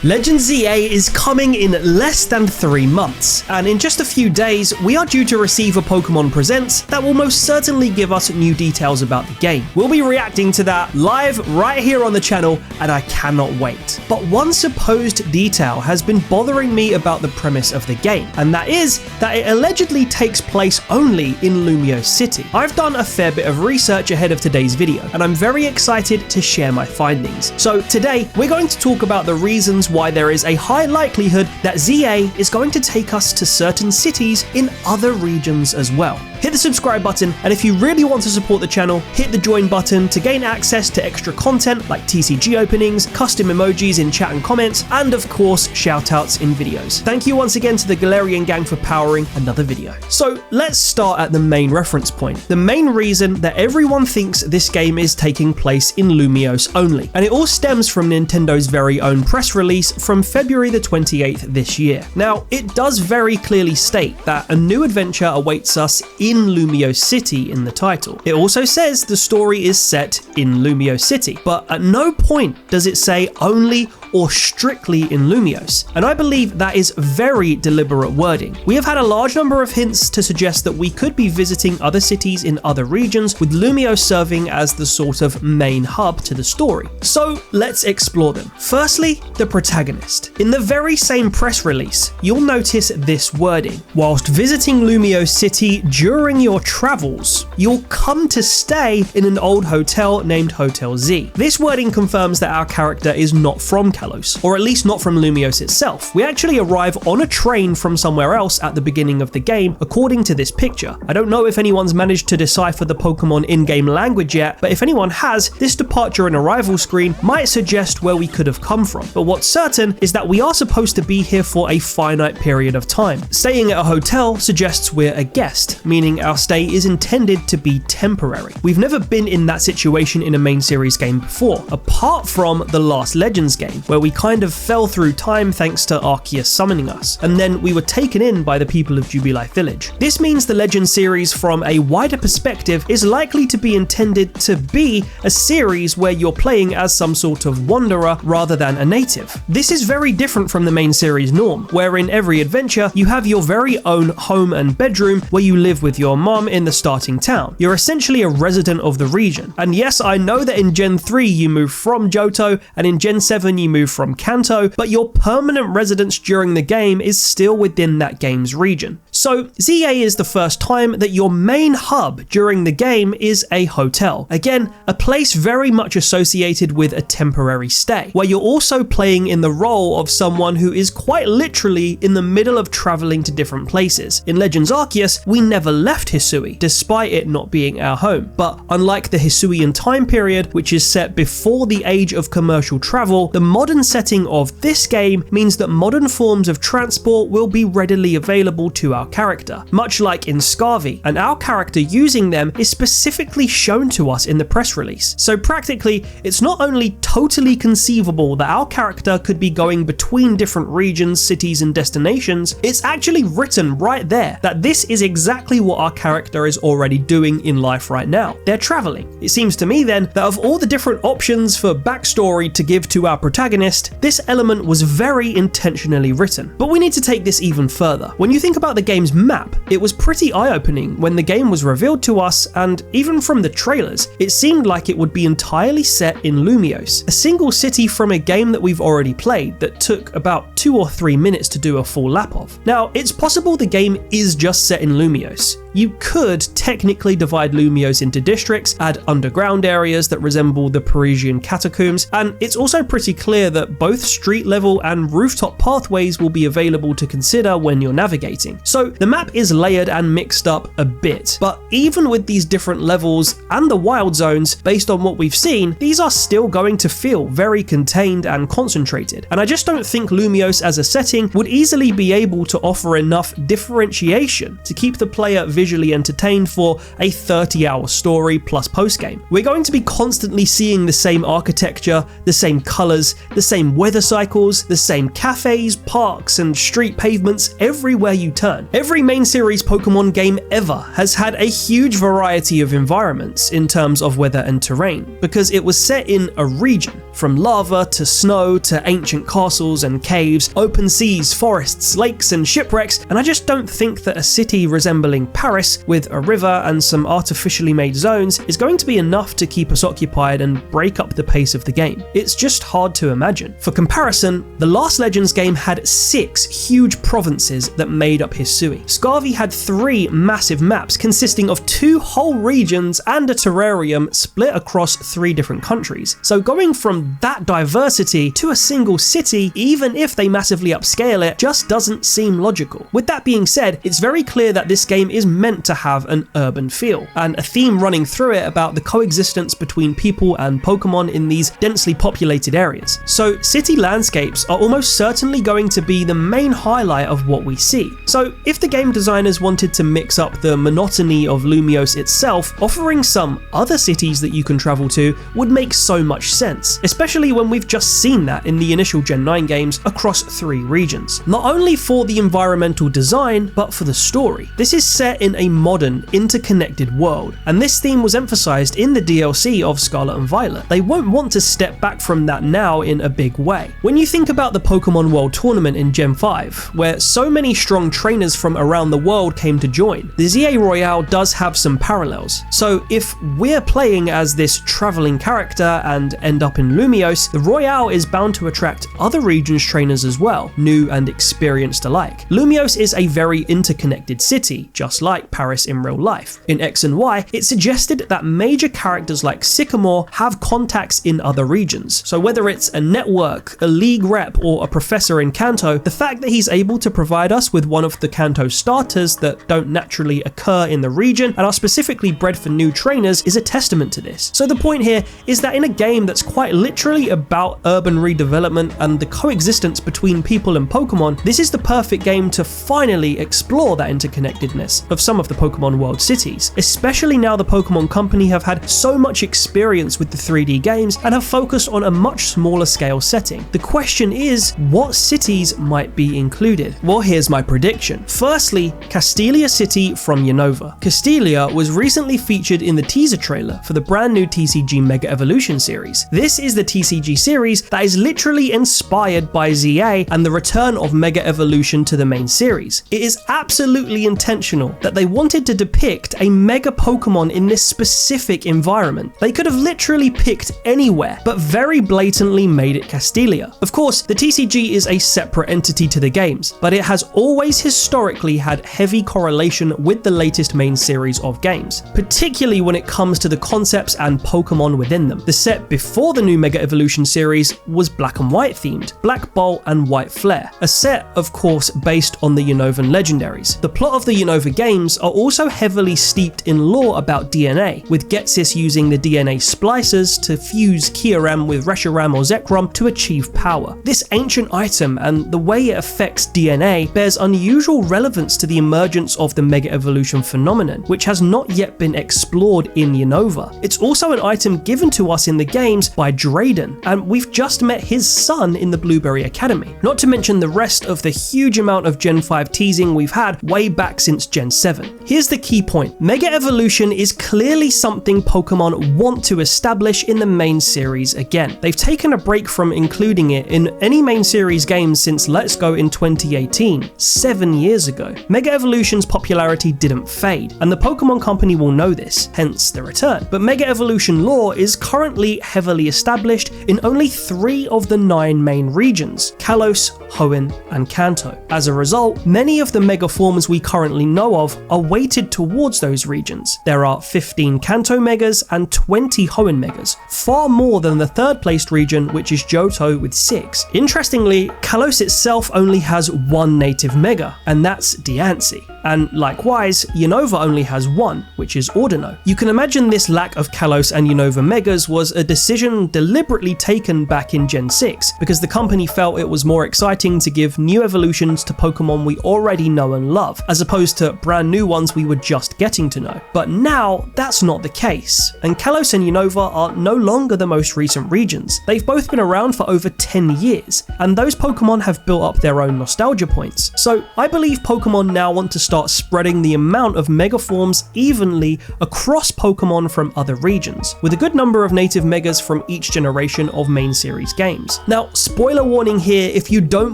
Legend ZA is coming in less than 3 months, and in just a few days, we are due to receive a Pokémon Presents that will most certainly give us new details about the game. We'll be reacting to that live right here on the channel, and I cannot wait. But one supposed detail has been bothering me about the premise of the game, and that is that it allegedly takes place only in Lumiose City. I've done a fair bit of research ahead of today's video, and I'm very excited to share my findings. So today, we're going to talk about the reasons why there is a high likelihood that ZA is going to take us to certain cities in other regions as well. Hit the subscribe button, and if you really want to support the channel, hit the join button to gain access to extra content like TCG openings, custom emojis in chat and comments, and of course, shoutouts in videos. Thank you once again to the Galarian gang for powering another video. So let's start at the main reference point. The main reason that everyone thinks this game is taking place in Lumiose only, and it all stems from Nintendo's very own press release from February the 28th this year. Now, it does very clearly state that a new adventure awaits us in Lumiose City in the title. It also says the story is set in Lumiose City, but at no point does it say only or strictly in Lumiose, and I believe that is very deliberate wording. We have had a large number of hints to suggest that we could be visiting other cities in other regions, with Lumiose serving as the sort of main hub to the story. So let's explore them. Firstly, the protagonist. In the very same press release, you'll notice this wording. Whilst visiting Lumiose City during your travels, you'll come to stay in an old hotel named Hotel Z. This wording confirms that our character is not from Kalos, or at least not from Lumiose itself. We actually arrive on a train from somewhere else at the beginning of the game, according to this picture. I don't know if anyone's managed to decipher the Pokemon in-game language yet, but if anyone has, this departure and arrival screen might suggest where we could have come from. But what's certain is that we are supposed to be here for a finite period of time. Staying at a hotel suggests we're a guest, meaning our stay is intended to be temporary. We've never been in that situation in a main series game before, apart from the last Legends game, where we kind of fell through time thanks to Arceus summoning us, and then we were taken in by the people of Jubilife Village. This means the Legends series from a wider perspective is likely to be intended to be a series where you're playing as some sort of wanderer rather than a native. This is very different from the main series norm, where in every adventure you have your very own home and bedroom where you live with your mom in the starting town. You're essentially a resident of the region. And yes, I know that in Gen 3 you move from Johto, and in Gen 7 you move from Kanto, but your permanent residence during the game is still within that game's region. So ZA is the first time that your main hub during the game is a hotel. Again, a place very much associated with a temporary stay, where you're also playing in the role of someone who is quite literally in the middle of traveling to different places. In Legends Arceus, we never left Hisui, despite it not being our home. But unlike the Hisuian time period, which is set before the age of commercial travel, the modern setting of this game means that modern forms of transport will be readily available to our character, much like in Scarvy, and our character using them is specifically shown to us in the press release. So practically, it's not only totally conceivable that our character could be going between different regions, cities, and destinations, it's actually written right there that this is exactly what our character is already doing in life right now. They're traveling. It seems to me then that of all the different options for backstory to give to our protagonist, this element was very intentionally written. But we need to take this even further. When you think about the game's map, it was pretty eye-opening when the game was revealed to us, and even from the trailers, it seemed like it would be entirely set in Lumiose, a single city from a game that we've already played that took about 2 or 3 minutes to do a full lap of. Now, it's possible the game is just set in Lumiose. You could technically divide Lumiose into districts, add underground areas that resemble the Parisian catacombs, and it's also pretty clear that both street level and rooftop pathways will be available to consider when you're navigating. So the map is layered and mixed up a bit, but even with these different levels and the wild zones, based on what we've seen, these are still going to feel very contained and concentrated, and I just don't think Lumiose as a setting would easily be able to offer enough differentiation to keep the player visually entertained for a 30-hour story plus postgame. We're going to be constantly seeing the same architecture, the same colors, the same weather cycles, the same cafes, parks, and street pavements everywhere you turn. Every main series Pokemon game ever has had a huge variety of environments in terms of weather and terrain, because it was set in a region. from lava to snow to ancient castles and caves, open seas, forests, lakes and shipwrecks, and I just don't think that a city resembling Paris with a river and some artificially made zones is going to be enough to keep us occupied and break up the pace of the game. It's just hard to imagine. For comparison, the last Legends game had 6 huge provinces that made up Hisui. Scarvi had 3 massive maps consisting of 2 whole regions and a terrarium split across 3 different countries. So going from that diversity to a single city, even if they massively upscale it, just doesn't seem logical. With that being said, it's very clear that this game is meant to have an urban feel, and a theme running through it about the coexistence between people and Pokemon in these densely populated areas. So city landscapes are almost certainly going to be the main highlight of what we see. So if the game designers wanted to mix up the monotony of Lumiose itself, offering some other cities that you can travel to would make so much sense, especially when we've just seen that in the initial Gen 9 games across 3 regions. Not only for the environmental design, but for the story. This is set in a modern, interconnected world, and this theme was emphasized in the DLC of Scarlet and Violet. They won't want to step back from that now in a big way. When you think about the Pokemon World Tournament in Gen 5, where so many strong trainers from around the world came to join, the ZA Royale does have some parallels. So if we're playing as this traveling character and end up in Lumiose, the Royale is bound to attract other regions' trainers as well, new and experienced alike. Lumiose is a very interconnected city, just like Paris in real life. In X and Y, it suggested that major characters like Sycamore have contacts in other regions. So whether it's a network, a league rep, or a professor in Kanto, the fact that he's able to provide us with one of the Kanto starters that don't naturally occur in the region and are specifically bred for new trainers is a testament to this. So the point here is that in a game that's quite literally about urban redevelopment and the coexistence between people and Pokemon, this is the perfect game to finally explore that interconnectedness of some of the Pokemon World cities, especially now the Pokémon Company have had so much experience with the 3D games and have focused on a much smaller scale setting. The question is, what cities might be included? Well, here's my prediction. Firstly, Castelia City from Unova. Castelia was recently featured in the teaser trailer for the brand new TCG Mega Evolution series. This is the TCG series that is literally inspired by ZA and the return of Mega Evolution to the main series. It is absolutely intentional that they wanted to depict a Mega Pokemon in this specific environment. They could have literally picked anywhere, but very blatantly made it Castelia. Of course, the TCG is a separate entity to the games, but it has always historically had heavy correlation with the latest main series of games, particularly when it comes to the concepts and Pokemon within them. The set before the new Mega Evolution series was black and white themed, Black Bolt and White Flare, a set of course based on the Unovan legendaries. The plot of the Unova games are also heavily steeped in lore about DNA, with Getsis using the DNA splicers to fuse Kyurem with Reshiram or Zekrom to achieve power. This ancient item and the way it affects DNA bears unusual relevance to the emergence of the Mega Evolution phenomenon, which has not yet been explored in Unova. It's also an item given to us in the games by Drayden, and we've just met his son in the Blueberry Academy. Not to mention the rest of the huge amount of Gen 5 teasing we've had way back since Gen 7. Here's the key point. Mega Evolution is clearly something Pokemon want to establish in the main series again. They've taken a break from including it in any main series games since Let's Go in 2018, 7 years ago. Mega Evolution's popularity didn't fade, and the Pokémon Company will know this, hence the return. But Mega Evolution lore is currently heavily established in only 3 of the 9 main regions, Kalos, Hoenn, and Kanto. As a result, many of the Mega forms we currently know of are weighted towards those regions. There are 15 Kanto Megas and 20 Hoenn Megas, far more than the third placed region, which is Johto with 6. Interestingly, Kalos itself only has 1 native Mega, and that's Diancie. And likewise, Unova only has 1, which is Ordino. You can imagine this lack of Kalos and Unova Megas was a decision deliberately taken back in Gen 6, because the company felt it was more exciting to give new evolutions to Pokemon we already know and love, as opposed to brand new ones we were just getting to know. But now, that's not the case, and Kalos and Unova are no longer the most recent regions. They've both been around for over 10 years, and those Pokemon have built up their own nostalgia points. So I believe Pokemon now want to start spreading the amount of Mega forms evenly across Pokemon from other regions. With a good number of native Megas from each generation of main series games. Now, spoiler warning here, if you don't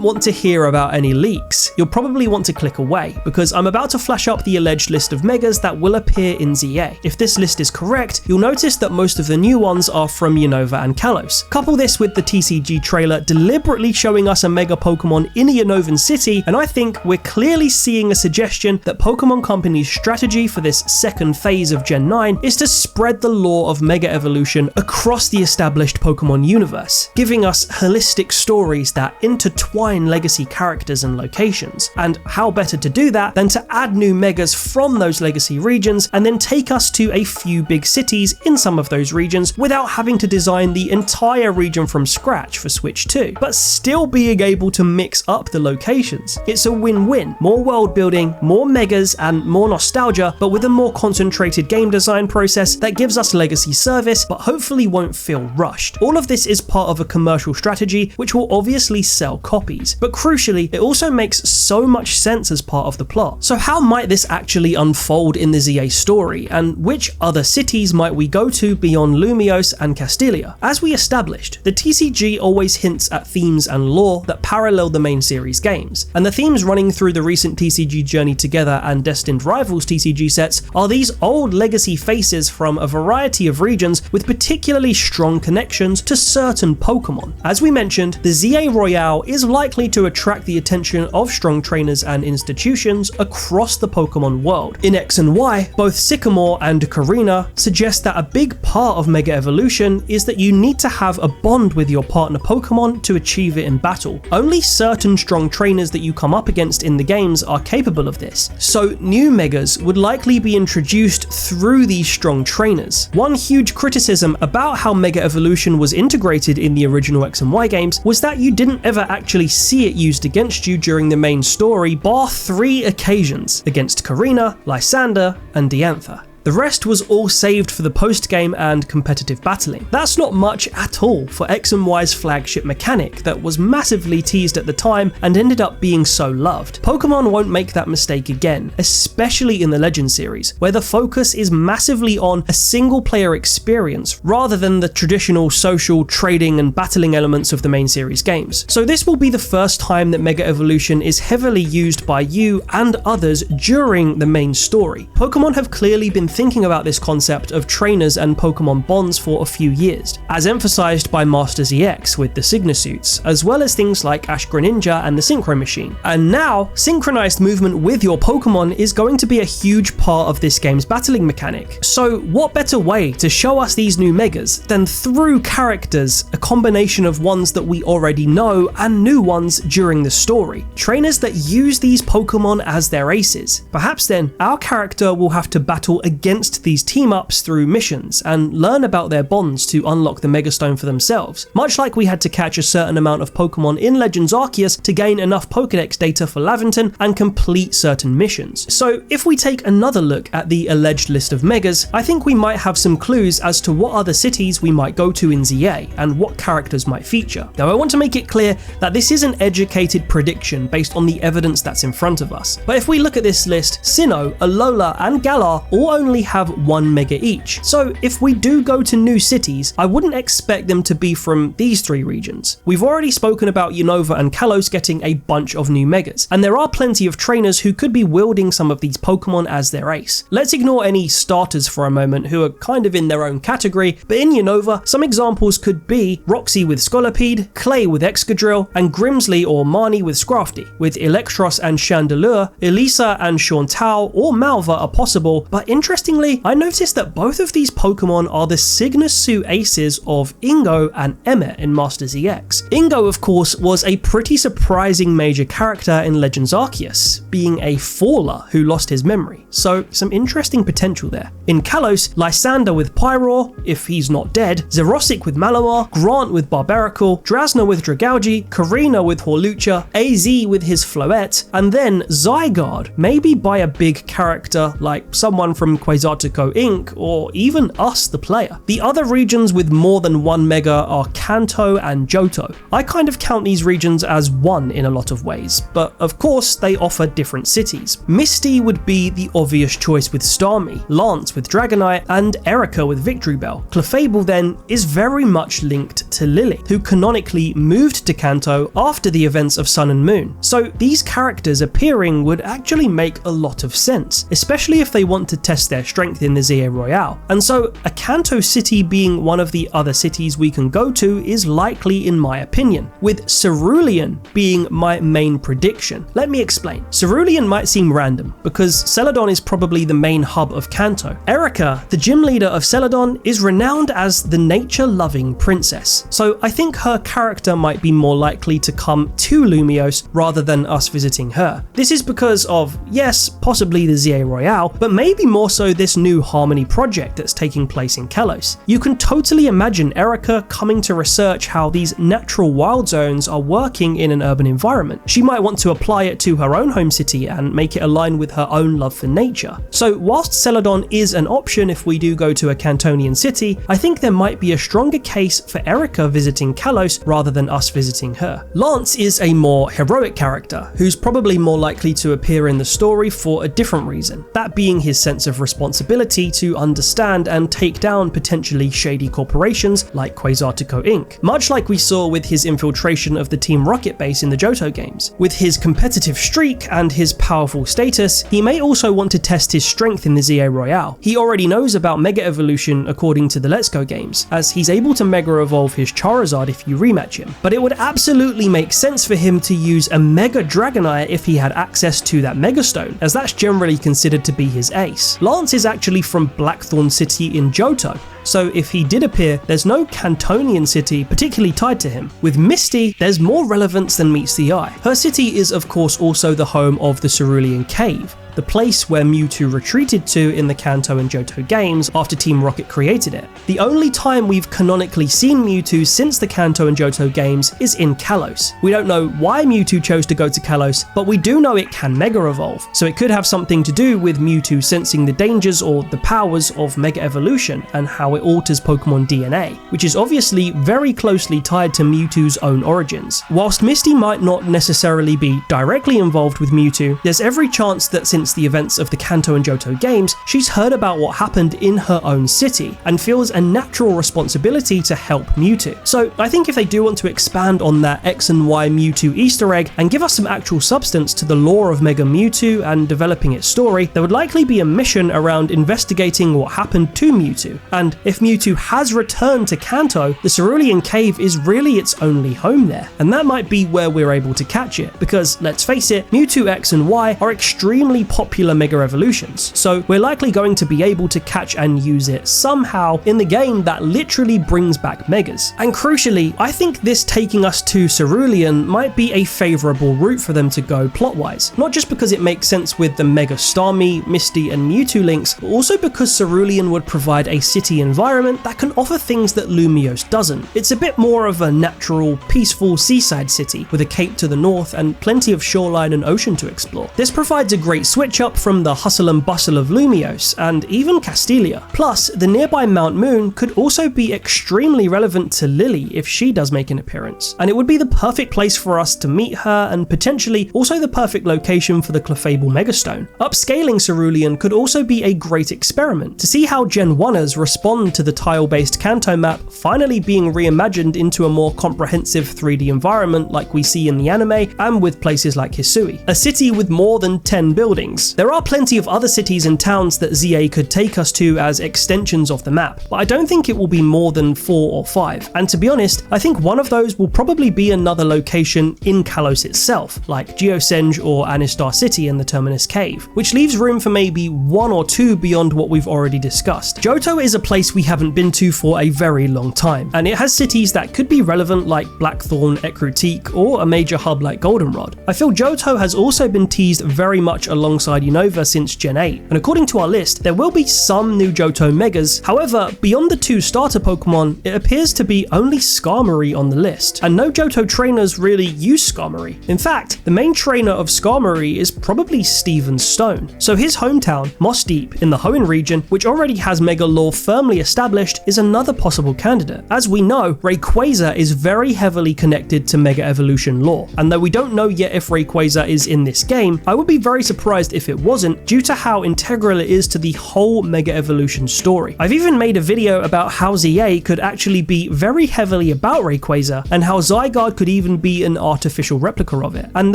want to hear about any leaks, you'll probably want to click away, because I'm about to flash up the alleged list of megas that will appear in ZA. If this list is correct, you'll notice that most of the new ones are from Unova and Kalos. Couple this with the TCG trailer deliberately showing us a mega Pokemon in Lumiose City, and I think we're clearly seeing a suggestion that Pokémon Company's strategy for this second phase of Gen 9 is to spread the lore of Mega Evolution across the established Pokemon universe, giving us holistic stories that intertwine legacy characters and locations. And how better to do that than to add new megas from those legacy regions and then take us to a few big cities in some of those regions without having to design the entire region from scratch for Switch 2, but still being able to mix up the locations. It's a win-win. More world building, more megas, and more nostalgia, but with a more concentrated game design process that gives us legacy service, but hopefully won't feel rushed. All of this is part of a commercial strategy, which will obviously sell copies, but crucially, it also makes so much sense as part of the plot. So how might this actually unfold in the ZA story, and which other cities might we go to beyond Lumiose and Castilia? As we established, the TCG always hints at themes and lore that parallel the main series games, and the themes running through the recent TCG Journey Together and Destined Rivals TCG sets are these old legacy faces from a variety of regions with particularly strong connections to certain Pokemon. As we mentioned, the ZA Royale is likely to attract the attention of strong trainers and institutions across the Pokemon world. In X and Y, both Sycamore and Karina suggest that a big part of Mega Evolution is that you need to have a bond with your partner Pokemon to achieve it in battle. Only certain strong trainers that you come up against in the games are capable of this, so new megas would likely be introduced through these strong trainers. One huge criticism about how Mega Evolution was integrated in the original X and Y games was that you didn't ever actually see it used against you during the main story, bar 3 occasions, against Karina, Lysander, and Diantha. The rest was all saved for the post-game and competitive battling. That's not much at all for X and Y's flagship mechanic that was massively teased at the time and ended up being so loved. Pokemon won't make that mistake again, especially in the Legend series, where the focus is massively on a single player experience rather than the traditional social, trading and battling elements of the main series games. So this will be the first time that Mega Evolution is heavily used by you and others during the main story. Pokemon have clearly been thinking about this concept of trainers and Pokemon bonds for a few years, as emphasized by Master ZX with the Signasuits, as well as things like Ash Greninja and the Synchro Machine. And now, synchronized movement with your Pokemon is going to be a huge part of this game's battling mechanic. So what better way to show us these new megas than through characters, a combination of ones that we already know and new ones during the story. Trainers that use these Pokemon as their aces. Perhaps then, our character will have to battle against these team-ups through missions and learn about their bonds to unlock the Megastone for themselves, much like we had to catch a certain amount of Pokemon in Legends Arceus to gain enough Pokédex data for Laventon and complete certain missions. So if we take another look at the alleged list of megas, I think we might have some clues as to what other cities we might go to in ZA and what characters might feature. Now I want to make it clear that this is an educated prediction based on the evidence that's in front of us, but if we look at this list, Sinnoh, Alola and Galar all only have one mega each. So if we do go to new cities, I wouldn't expect them to be from these 3 regions. We've already spoken about Unova and Kalos getting a bunch of new megas, and there are plenty of trainers who could be wielding some of these Pokemon as their ace. Let's ignore any starters for a moment who are kind of in their own category, but in Unova, some examples could be Roxy with Scolipede, Clay with Excadrill, and Grimsley or Marnie with Scrafty. With Electros and Chandelure, Elisa and Shauntal or Malva are possible, but interestingly, I noticed that both of these Pokemon are the Signasuit aces of Ingo and Emmet in Master ZX. Ingo, of course, was a pretty surprising major character in Legends Arceus, being a faller who lost his memory, so some interesting potential there. In Kalos, Lysander with Pyroar, if he's not dead, Xerosic with Malamar, Grant with Barbaracle, Drasna with Dragalge, Karina with Horlucha, AZ with his Floette, and then Zygarde, maybe by a big character like someone from Quasartico Inc., or even us, the player. The other regions with more than one mega are Kanto and Johto. I kind of count these regions as one in a lot of ways, but of course they offer different cities. Misty would be the obvious choice with Starmie, Lance with Dragonite, and Erica with Victory Bell. Clefable then is very much linked to Lily, who canonically moved to Kanto after the events of Sun and Moon. So these characters appearing would actually make a lot of sense, especially if they want to test their strength in the ZA Royale. And so a Kanto city being one of the other cities we can go to is likely in my opinion, with Cerulean being my main prediction. Let me explain. Cerulean might seem random, because Celadon is probably the main hub of Kanto. Erica, the gym leader of Celadon, is renowned as the nature-loving princess, so I think her character might be more likely to come to Lumiose rather than us visiting her. This is because of, yes, possibly the ZA Royale, but maybe more so this new Harmony project that's taking place in Kalos. You can totally imagine Erica coming to research how these natural wild zones are working in an urban environment. She might want to apply it to her own home city and make it align with her own love for nature. So whilst Celadon is an option if we do go to a Cantonian city, I think there might be a stronger case for Erica visiting Kalos rather than us visiting her. Lance is a more heroic character, who's probably more likely to appear in the story for a different reason, that being his sense of responsibility to understand and take down potentially shady corporations like Quasartico Inc., much like we saw with his infiltration of the Team Rocket base in the Johto games. With his competitive streak and his powerful status, he may also want to test his strength in the ZA Royale. He already knows about Mega Evolution according to the Let's Go games, as he's able to Mega Evolve his Charizard if you rematch him, but it would absolutely make sense for him to use a Mega Dragonite if he had access to that Mega Stone, as that's generally considered to be his ace. Lance is actually from Blackthorn City in Johto, so if he did appear, there's no Cantonian city particularly tied to him. With Misty, there's more relevance than meets the eye. Her city is of course also the home of the Cerulean Cave, the place where Mewtwo retreated to in the Kanto and Johto games after Team Rocket created it. The only time we've canonically seen Mewtwo since the Kanto and Johto games is in Kalos. We don't know why Mewtwo chose to go to Kalos, but we do know it can Mega Evolve, so it could have something to do with Mewtwo sensing the dangers or the powers of Mega Evolution and how it alters Pokemon DNA, which is obviously very closely tied to Mewtwo's own origins. Whilst Misty might not necessarily be directly involved with Mewtwo, there's every chance that since the events of the Kanto and Johto games, she's heard about what happened in her own city and feels a natural responsibility to help Mewtwo. So I think if they do want to expand on that X and Y Mewtwo Easter egg and give us some actual substance to the lore of Mega Mewtwo and developing its story, there would likely be a mission around investigating what happened to Mewtwo. And if Mewtwo has returned to Kanto, the Cerulean Cave is really its only home there, and that might be where we're able to catch it, because let's face it, Mewtwo X and Y are extremely popular Mega Evolutions, so we're likely going to be able to catch and use it somehow in the game that literally brings back Megas. And crucially, I think this taking us to Cerulean might be a favourable route for them to go plot-wise, not just because it makes sense with the Mega Starmie, Misty and Mewtwo links, but also because Cerulean would provide a city environment that can offer things that Lumiose doesn't. It's a bit more of a natural, peaceful seaside city with a cape to the north and plenty of shoreline and ocean to explore. This provides a great switch up from the hustle and bustle of Lumiose and even Castelia. Plus, the nearby Mount Moon could also be extremely relevant to Lily if she does make an appearance, and it would be the perfect place for us to meet her and potentially also the perfect location for the Clefable Megastone. Upscaling Cerulean could also be a great experiment to see how Gen 1ers respond to the tile-based Kanto map finally being reimagined into a more comprehensive 3D environment like we see in the anime and with places like Hisui, a city with more than 10 buildings. There are plenty of other cities and towns that ZA could take us to as extensions of the map, but I don't think it will be more than 4 or 5, and to be honest, I think one of those will probably be another location in Kalos itself, like Geosenge or Anistar City and the Terminus Cave, which leaves room for maybe 1 or 2 beyond what we've already discussed. Johto is a place place we haven't been to for a very long time, and it has cities that could be relevant like Blackthorn, Ekrutik, or a major hub like Goldenrod. I feel Johto has also been teased very much alongside Unova since Gen 8, and according to our list, there will be some new Johto Megas. However, beyond the 2 starter Pokemon, it appears to be only Skarmory on the list, and no Johto trainers really use Skarmory. In fact, the main trainer of Skarmory is probably Steven Stone, so his hometown, Moss Deep, in the Hoenn region, which already has Mega lore firmly established, is another possible candidate. As we know, Rayquaza is very heavily connected to Mega Evolution lore, and though we don't know yet if Rayquaza is in this game, I would be very surprised if it wasn't, due to how integral it is to the whole Mega Evolution story. I've even made a video about how ZA could actually be very heavily about Rayquaza, and how Zygarde could even be an artificial replica of it. And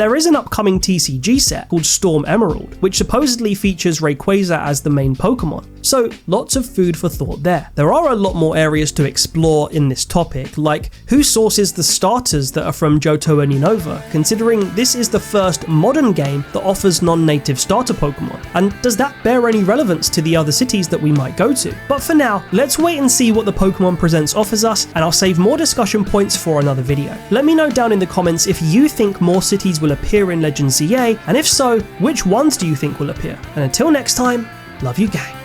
there is an upcoming TCG set called Storm Emerald, which supposedly features Rayquaza as the main Pokemon. So lots of food for thought there. There are a lot more areas to explore in this topic, like who sources the starters that are from Johto and Unova, considering this is the first modern game that offers non-native starter Pokemon, and does that bear any relevance to the other cities that we might go to? But for now, let's wait and see what the Pokemon Presents offers us, and I'll save more discussion points for another video. Let me know down in the comments if you think more cities will appear in Legends ZA, and if so, which ones do you think will appear? And until next time, love you gang.